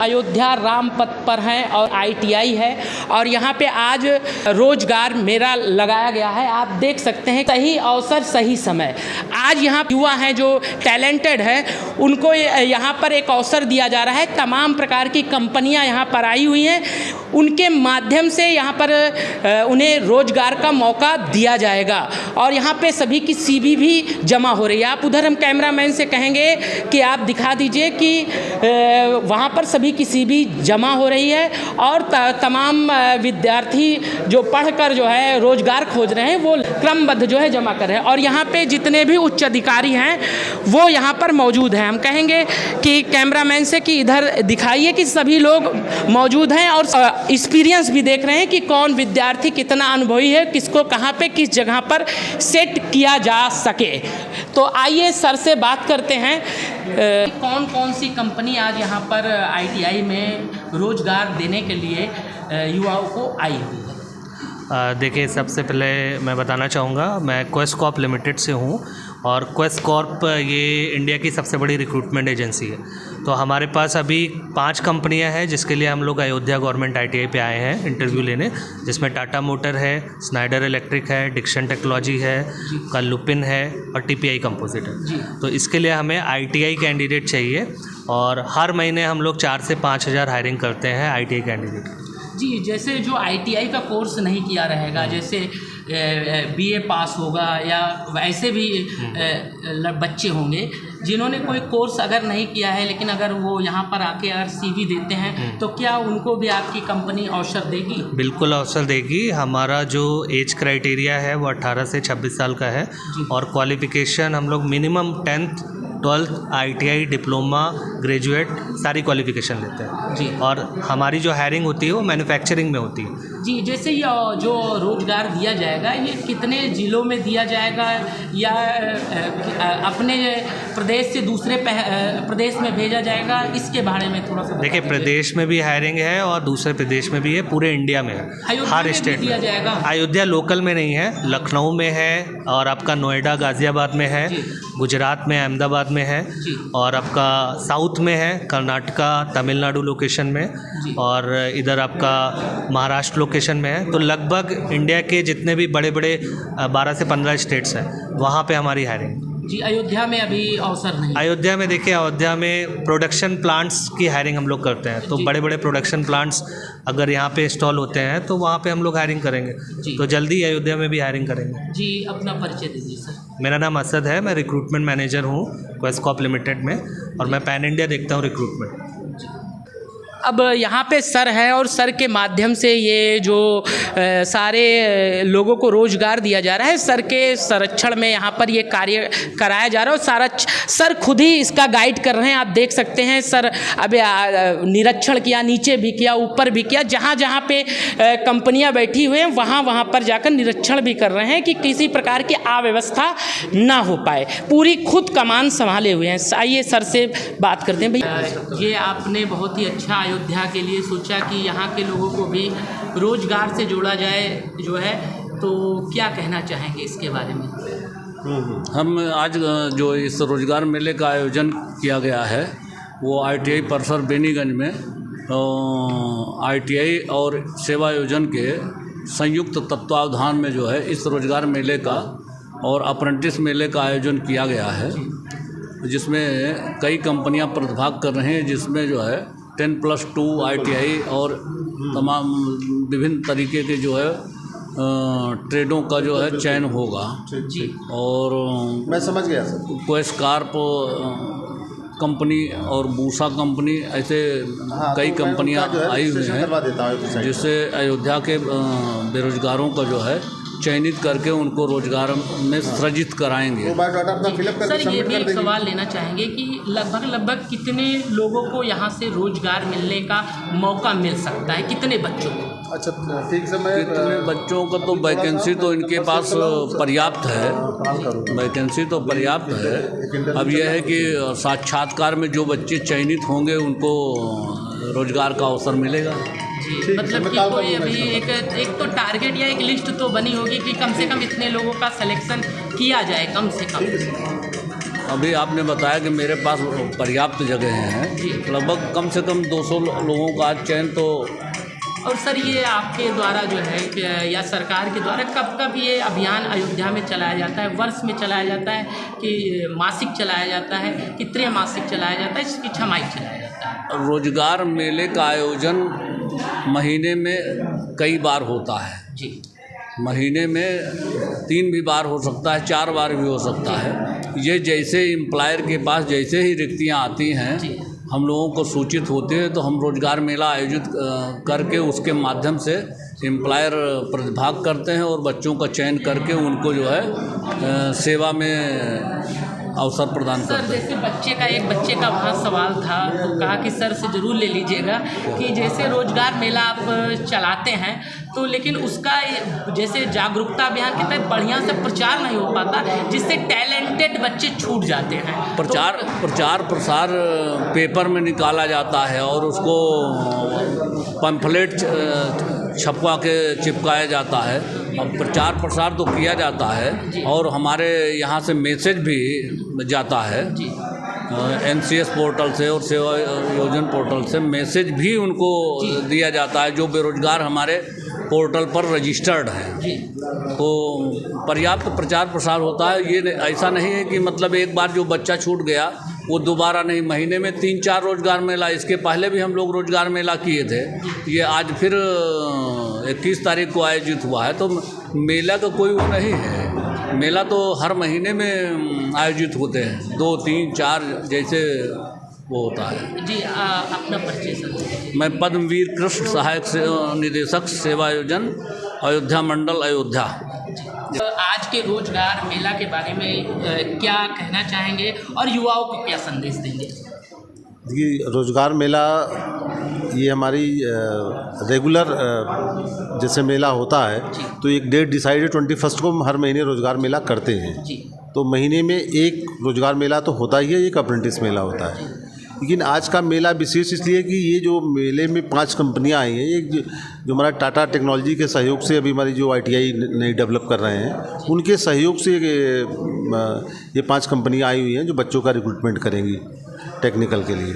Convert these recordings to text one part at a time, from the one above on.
अयोध्या रामपथ पर हैं और ITI है और यहाँ पे आज रोजगार मेला लगाया गया है। आप देख सकते हैं सही अवसर सही समय। आज यहाँ युवा हैं जो टैलेंटेड है उनको यहाँ पर एक अवसर दिया जा रहा है। तमाम प्रकार की कंपनियाँ यहाँ पर आई हुई हैं, उनके माध्यम से यहाँ पर उन्हें रोजगार का मौका दिया जाएगा और यहाँ पे सभी की CV भी जमा हो रही है। आप उधर हम कैमरामैन से कहेंगे कि आप दिखा दीजिए कि वहाँ पर सभी की CV जमा हो रही है और तमाम विद्यार्थी जो पढ़कर जो है रोजगार खोज रहे हैं वो क्रमबद्ध जो है जमा कर रहे हैं और यहाँ पे जितने भी उच्च अधिकारी हैं वो यहाँ पर मौजूद हैं। हम कहेंगे कि कैमरामैन से कि इधर दिखाइए कि सभी लोग मौजूद हैं और एक्सपीरियंस भी देख रहे हैं कि कौन विद्यार्थी कितना अनुभवी है, किसको कहाँ पे किस जगह पर सेट किया जा सके। तो आइए सर से बात करते हैं कौन कौन सी कंपनी आज यहाँ पर ITI में रोजगार देने के लिए युवाओं को आई हुई है। देखिए, सबसे पहले मैं बताना चाहूँगा मैं क्वेस्ट कॉर्प लिमिटेड से हूँ और क्वेस्ट कॉर्प ये इंडिया की सबसे बड़ी रिक्रूटमेंट एजेंसी है। तो हमारे पास अभी 5 कंपनियां हैं जिसके लिए हम लोग अयोध्या गवर्नमेंट ITI पे आए हैं इंटरव्यू लेने, जिसमें टाटा मोटर है, स्नाइडर इलेक्ट्रिक है, डिक्सन टेक्नोलॉजी है, कल लुपिन है और TPI कंपोजिट है। तो इसके लिए हमें ITI कैंडिडेट चाहिए और हर महीने हम लोग 4 से 5 हज़ार हायरिंग करते हैं ITI कैंडिडेट। जी, जैसे जो ITI का कोर्स नहीं किया रहेगा, जैसे BA पास होगा या वैसे भी बच्चे होंगे जिन्होंने कोई कोर्स अगर नहीं किया है लेकिन अगर वो यहाँ पर आके अगर CV देते हैं तो क्या उनको भी आपकी कंपनी अवसर देगी? बिल्कुल अवसर देगी। हमारा जो एज क्राइटेरिया है वो 18 से 26 साल का है और क्वालिफ़िकेशन हम लोग minimum 10th 12th ITI diploma graduate सारी क्वालिफ़िकेशन लेते हैं जी। और हमारी जो हायरिंग होती है वो मैन्युफैक्चरिंग में होती है जी। जैसे ये जो रोजगार दिया जाएगा ये कितने ज़िलों में दिया जाएगा या अपने प्रदेश से दूसरे प्रदेश में भेजा जाएगा, इसके बारे में थोड़ा सा देखिए, प्रदेश में भी हायरिंग है और दूसरे प्रदेश में भी है, पूरे इंडिया में है, हर स्टेट में जाएगा। अयोध्या लोकल में नहीं है, लखनऊ में है और आपका नोएडा गाज़ियाबाद में है, गुजरात में अहमदाबाद में है और आपका साउथ में है, कर्नाटका तमिलनाडु लोकेशन में और इधर आपका महाराष्ट्र लोकेशन में है। तो लगभग इंडिया के जितने भी बड़े बड़े 12 से 15 स्टेट्स हैं वहाँ पे हमारी हायरिंग जी। अयोध्या में अभी अवसर नहीं? अयोध्या में देखिए, अयोध्या में प्रोडक्शन प्लांट्स की हायरिंग हम लोग करते हैं। तो बड़े बड़े प्रोडक्शन प्लांट्स अगर यहाँ पे इंस्टॉल होते हैं तो वहाँ पे हम लोग हायरिंग करेंगे। तो जल्दी अयोध्या में भी हायरिंग करेंगे जी। अपना परिचय दीजिए सर। मेरा नाम असद है, मैं रिक्रूटमेंट मैनेजर हूँ क्वेस्ट कॉर्प लिमिटेड में और मैं पैन इंडिया देखता हूँ रिक्रूटमेंट। अब यहाँ पे सर है और सर के माध्यम से ये जो सारे लोगों को रोजगार दिया जा रहा है, सर के संरक्षण में यहाँ पर ये कार्य कराया जा रहा है और सारा सर खुद ही इसका गाइड कर रहे हैं। आप देख सकते हैं सर अब निरीक्षण किया, नीचे भी किया, ऊपर भी किया, जहाँ जहाँ पे कंपनियाँ बैठी हुई हैं वहाँ पर जाकर निरीक्षण भी कर रहे हैं कि किसी प्रकार की अव्यवस्था ना हो पाए। पूरी खुद कमान संभाले हुए हैं। आइए सर से बात करते हैं। भाई, ये आपने बहुत ही अच्छा अयोध्या के लिए सोचा कि यहाँ के लोगों को भी रोजगार से जोड़ा जाए जो है, तो क्या कहना चाहेंगे इसके बारे में? हम आज जो इस रोजगार मेले का आयोजन किया गया है वो ITI परसर बेनीगंज में ITI और सेवा आयोजन के संयुक्त तत्वावधान में जो है इस रोजगार मेले का और अप्रेंटिस मेले का आयोजन किया गया है, जिसमें कई कंपनियां प्रतिभाग कर रहे हैं, जिसमें जो है 10+2 ITI और तमाम विभिन्न तरीके के जो है ट्रेडों का जो है चयन होगा जी। और मैं समझ गया सर। क्वेस्ट कॉर्प कंपनी और बूसा कंपनी ऐसे कई कंपनियां आई हुई हैं जिससे अयोध्या के बेरोजगारों का जो है चयनित करके उनको रोजगार में सृजित कराएंगे। सर, ये भी एक सवाल लेना चाहेंगे कि लगभग कितने लोगों को यहाँ से रोजगार मिलने का मौका मिल सकता है, कितने बच्चों को? अच्छा, ठीक से मैं कितने बच्चों का तो वैकेंसी तो इनके पास पर्याप्त है, वैकेंसी तो पर्याप्त है। अब यह है कि साक्षात्कार में जो बच्चे चयनित होंगे उनको रोजगार का अवसर मिलेगा जी। मतलब कि कोई अभी एक तो टारगेट या एक लिस्ट तो बनी होगी कि कम से कम इतने लोगों का सिलेक्शन किया जाए कम से कम? अभी आपने बताया कि मेरे पास पर्याप्त जगह हैं, लगभग कम से कम 200 लोगों का चयन तो। और सर ये आपके द्वारा जो है कि या सरकार के द्वारा कब कब ये अभियान अयोध्या में चलाया जाता है? वर्ष में चलाया जाता है कि मासिक चलाया जाता है कि त्रैमासिक चलाया जाता है, इसकी छमाही चलाया जाता है? रोजगार मेले का आयोजन महीने में कई बार होता है जी। महीने में 3 भी बार हो सकता है, 4 बार भी हो सकता है। ये जैसे एम्प्लॉयर के पास जैसे ही रिक्तियाँ आती हैं हम लोगों को सूचित होते हैं तो हम रोजगार मेला आयोजित करके उसके माध्यम से एम्प्लॉयर प्रतिभाग करते हैं और बच्चों का चयन करके उनको जो है सेवा में अवसर प्रदान करते हैं। सर जैसे एक बच्चे का वहाँ सवाल था तो कहा कि सर से ज़रूर ले लीजिएगा कि जैसे रोजगार मेला आप चलाते हैं तो लेकिन उसका जैसे जागरूकता अभियान के तहत बढ़िया से प्रचार नहीं हो पाता, जिससे टैलेंटेड बच्चे छूट जाते हैं। प्रचार प्रसार पेपर में निकाला जाता है और उसको पंफलेट छपवा के चिपकाया जाता है। अब प्रचार प्रसार तो किया जाता है और हमारे यहाँ से मैसेज भी जाता है NCS पोर्टल से और सेवा योजन पोर्टल से मैसेज भी उनको दिया जाता है जो बेरोजगार हमारे पोर्टल पर रजिस्टर्ड है। तो पर्याप्त प्रचार प्रसार होता है। ये ऐसा नहीं है कि मतलब एक बार जो बच्चा छूट गया वो दोबारा नहीं, महीने में 3-4 रोजगार मेला, इसके पहले भी हम लोग रोजगार मेला किए थे। ये आज फिर 21 तारीख को आयोजित हुआ है। तो मेला का कोई वो नहीं है, मेला तो हर महीने में आयोजित होते हैं, 2, 3, 4 जैसे वो होता है। जी अपना परिचय सर। मैं पद्मवीर कृष्ण सहायक निदेशक सेवा आयोजन अयोध्या मंडल अयोध्या। आज के रोजगार मेला के बारे में क्या कहना चाहेंगे और युवाओं को क्या संदेश देंगे? देखिए रोजगार मेला ये हमारी रेगुलर जैसे मेला होता है तो एक डेट डिसाइडेड 21 को हम हर महीने रोजगार मेला करते हैं। तो महीने में एक रोजगार मेला तो होता ही है, एक अप्रेंटिस मेला होता है। लेकिन आज का मेला विशेष इसलिए कि ये जो मेले में 5 कंपनियां आई हैं, एक जो हमारा टाटा टेक्नोलॉजी के सहयोग से अभी हमारी जो ITI नई डेवलप कर रहे हैं उनके सहयोग से ये 5 कंपनियां आई हुई हैं जो बच्चों का रिक्रूटमेंट करेंगी टेक्निकल के लिए।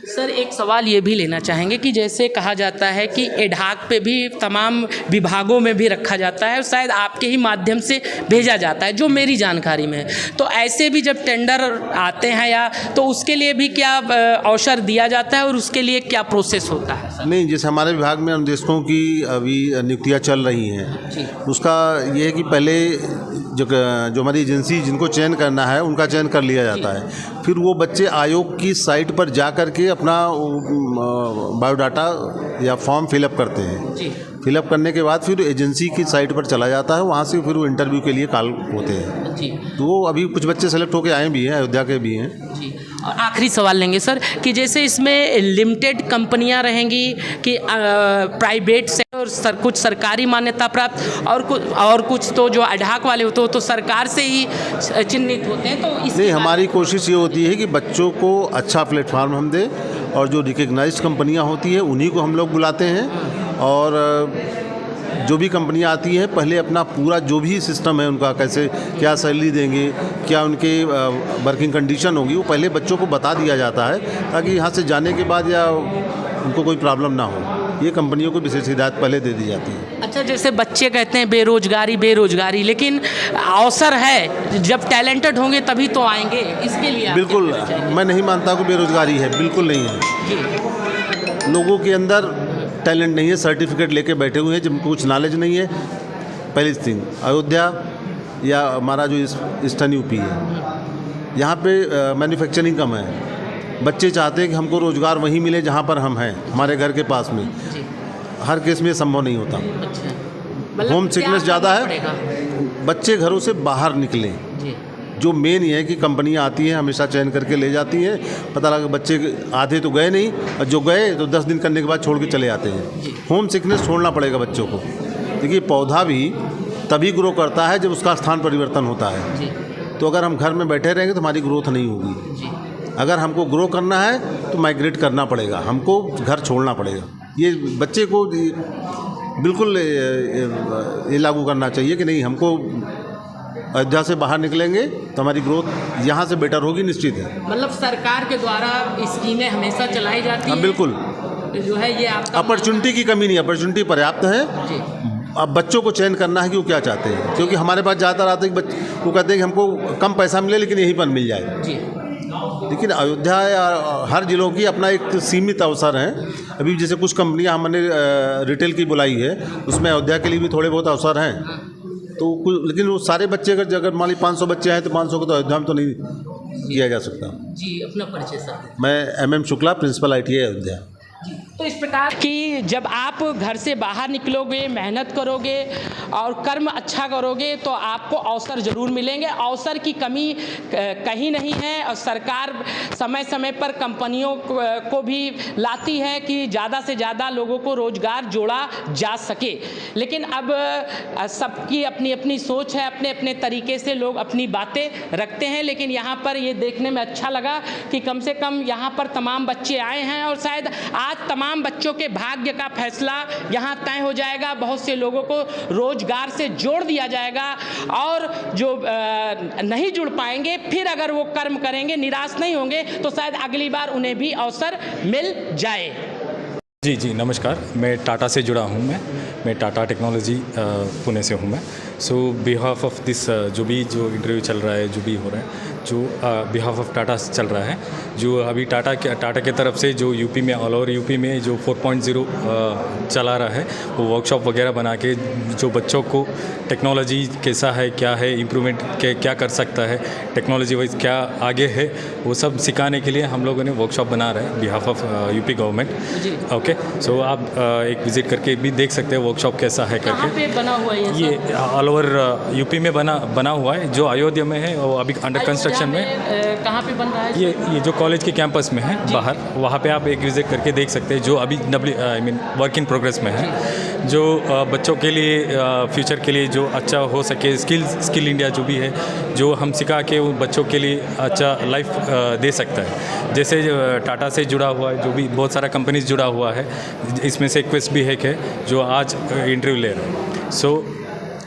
सर एक सवाल ये भी लेना चाहेंगे कि जैसे कहा जाता है कि एडहाक पे भी तमाम विभागों में भी रखा जाता है और शायद आपके ही माध्यम से भेजा जाता है, जो मेरी जानकारी में है। तो ऐसे भी जब टेंडर आते हैं या तो उसके लिए भी क्या अवसर दिया जाता है और उसके लिए क्या प्रोसेस होता है? नहीं, जैसे हमारे विभाग में अनुदेशकों की अभी नियुक्तियाँ चल रही हैं, उसका ये है कि पहले जो हमारी एजेंसी जिनको चयन करना है उनका चयन कर लिया जाता है, फिर वो बच्चे आयोग की साइट पर जा कर के अपना बायोडाटा या फॉर्म फिलअप करते हैं। फिलअप करने के बाद फिर एजेंसी की साइट पर चला जाता है, वहाँ से फिर वो इंटरव्यू के लिए कॉल होते हैं। तो वो अभी कुछ बच्चे सेलेक्ट होकर आए भी हैं, अयोध्या के भी हैं। और आखिरी सवाल लेंगे सर कि जैसे इसमें लिमिटेड कंपनियां रहेंगी कि प्राइवेट से और कुछ सरकारी मान्यता प्राप्त और कुछ तो जो एडहाक वाले होते हैं तो सरकार से ही चिन्हित होते हैं। तो नहीं, हमारी कोशिश ये होती है कि बच्चों को अच्छा प्लेटफार्म हम दें और जो रिकग्नाइज्ड कंपनियां होती हैं उन्हीं को हम लोग बुलाते हैं। और जो भी कंपनियां आती हैं पहले अपना पूरा जो भी सिस्टम है उनका, कैसे क्या सैलरी देंगे, क्या उनके वर्किंग कंडीशन होगी, वो पहले बच्चों को बता दिया जाता है ताकि यहाँ से जाने के बाद या उनको कोई प्रॉब्लम ना हो। ये कंपनियों को विशेष हिदायत पहले दे दी जाती है। अच्छा, जैसे बच्चे कहते हैं बेरोजगारी, लेकिन अवसर है, जब टैलेंटेड होंगे तभी तो आएंगे, इसके लिए बिल्कुल मैं नहीं मानता कि बेरोजगारी है, बिल्कुल नहीं है। लोगों के अंदर टैलेंट नहीं है, सर्टिफिकेट लेके बैठे हुए हैं जिनको कुछ नॉलेज नहीं है। पहली थिंग, अयोध्या या हमारा जो ईस्टर्न यूपी है, यहाँ पे मैन्युफैक्चरिंग कम है। बच्चे चाहते हैं कि हमको रोज़गार वहीं मिले जहाँ पर हम हैं, हमारे घर के पास में। हर केस में संभव नहीं होता। होम सिकनेस ज़्यादा है, बच्चे घरों से बाहर निकलें। जो मेन ये है कि कंपनियां आती हैं, हमेशा चयन करके ले जाती हैं, पता लगा बच्चे आधे तो गए नहीं, और जो गए तो 10 दिन करने के बाद छोड़ के चले आते हैं। होम सिकनेस छोड़ना पड़ेगा बच्चों को। देखिए, पौधा भी तभी ग्रो करता है जब उसका स्थान परिवर्तन होता है। तो अगर हम घर में बैठे रहेंगे तो हमारी ग्रोथ नहीं होगी। अगर हमको ग्रो करना है तो माइग्रेट करना पड़ेगा, हमको घर छोड़ना पड़ेगा। ये बच्चे को बिल्कुल ये लागू करना चाहिए कि नहीं, हमको अयोध्या से बाहर निकलेंगे तो हमारी ग्रोथ यहाँ से बेटर होगी, निश्चित है। मतलब सरकार के द्वारा स्कीमें हमेशा चलाई जाती हाँ हैं, बिल्कुल। जो है ये आपका अपॉर्चुनिटी की कमी नहीं, अपॉर्चुनिटी पर्याप्त है। जी अब बच्चों को चयन करना है कि वो क्या चाहते हैं, क्योंकि हमारे पास ज़्यादातर आते हैं कि वो कहते हैं कि हमको कम पैसा मिले लेकिन यहीं पर मिल जाए। जी लेकिन अयोध्या या हर जिलों की अपना एक सीमित अवसर है। अभी जैसे कुछ कंपनियां हमने रिटेल की बुलाई है, उसमें अयोध्या के लिए भी थोड़े बहुत अवसर हैं। तो कुछ, लेकिन वो सारे बच्चे अगर मान ली 500 बच्चे हैं तो 500 को तो अयोध्या में तो नहीं किया जा सकता। जी अपना परिचय सर। मैं MM Shukla, principal ITI Ayodhya. तो इस प्रकार की जब आप घर से बाहर निकलोगे, मेहनत करोगे और कर्म अच्छा करोगे तो आपको अवसर ज़रूर मिलेंगे। अवसर की कमी कहीं नहीं है और सरकार समय समय पर कंपनियों को भी लाती है कि ज़्यादा से ज़्यादा लोगों को रोज़गार जोड़ा जा सके। लेकिन अब सबकी अपनी अपनी सोच है, अपने अपने तरीके से लोग अपनी बातें रखते हैं। लेकिन यहाँ पर ये देखने में अच्छा लगा कि कम से कम यहाँ पर तमाम बच्चे आए हैं और शायद आज तमाम बच्चों के भाग्य का फैसला यहाँ तय हो जाएगा। बहुत से लोगों को रोजगार से जोड़ दिया जाएगा और जो नहीं जुड़ पाएंगे फिर अगर वो कर्म करेंगे, निराश नहीं होंगे तो शायद अगली बार उन्हें भी अवसर मिल जाए। जी जी नमस्कार, मैं टाटा से जुड़ा हूँ। मैं टाटा टेक्नोलॉजी पुणे से हूँ मैं। सो बिहाफ ऑफ दिस जो इंटरव्यू चल रहा है, जो भी हो रहा है, जो बिहाफ ऑफ टाटा चल रहा है, जो अभी टाटा के तरफ से जो यूपी में, ऑल ओवर यूपी में जो 4.0 चला रहा है, वो वर्कशॉप वगैरह बना के जो बच्चों को टेक्नोलॉजी कैसा है, क्या है, इम्प्रूवमेंट क्या कर सकता है, टेक्नोलॉजी वाइज क्या आगे है, वो सब सिखाने के लिए हम लोगों ने वर्कशॉप बना रहे हैं behalf of UP government. Okay, so आप एक विज़िट करके भी देख सकते हैं वर्कशॉप कैसा है करके। कहाँ पे बना हुआ है ये ऑल ओवर यूपी में बना हुआ है। जो अयोध्या में है वो अभी अंडर कंस्ट्रक्शन में। कहाँ पे बन रहा है? ये जो कॉलेज के कैंपस में है बाहर, वहाँ पे आप एक विजिट करके देख सकते हैं। जो अभी वर्क इन प्रोग्रेस में है, जो बच्चों के लिए फ्यूचर के लिए जो अच्छा हो सके, स्किल इंडिया जो भी है, जो हम सिखा के उन बच्चों के लिए अच्छा लाइफ दे सकता है। जैसे टाटा से जुड़ा हुआ है, जो भी बहुत सारा कंपनीज जुड़ा हुआ है, इसमें से क्वेस्ट भी है कि जो आज इंटरव्यू ले रहे हैं। सो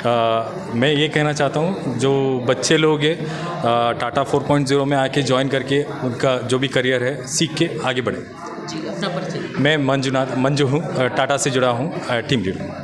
मैं ये कहना चाहता हूँ, जो बच्चे लोग हैं टाटा 4.0 में आके ज्वाइन करके उनका जो भी करियर है सीख के आगे बढ़े। जी अपना परिचय। मैं मंजू हूँ, टाटा से जुड़ा हूँ, टीम लीडर।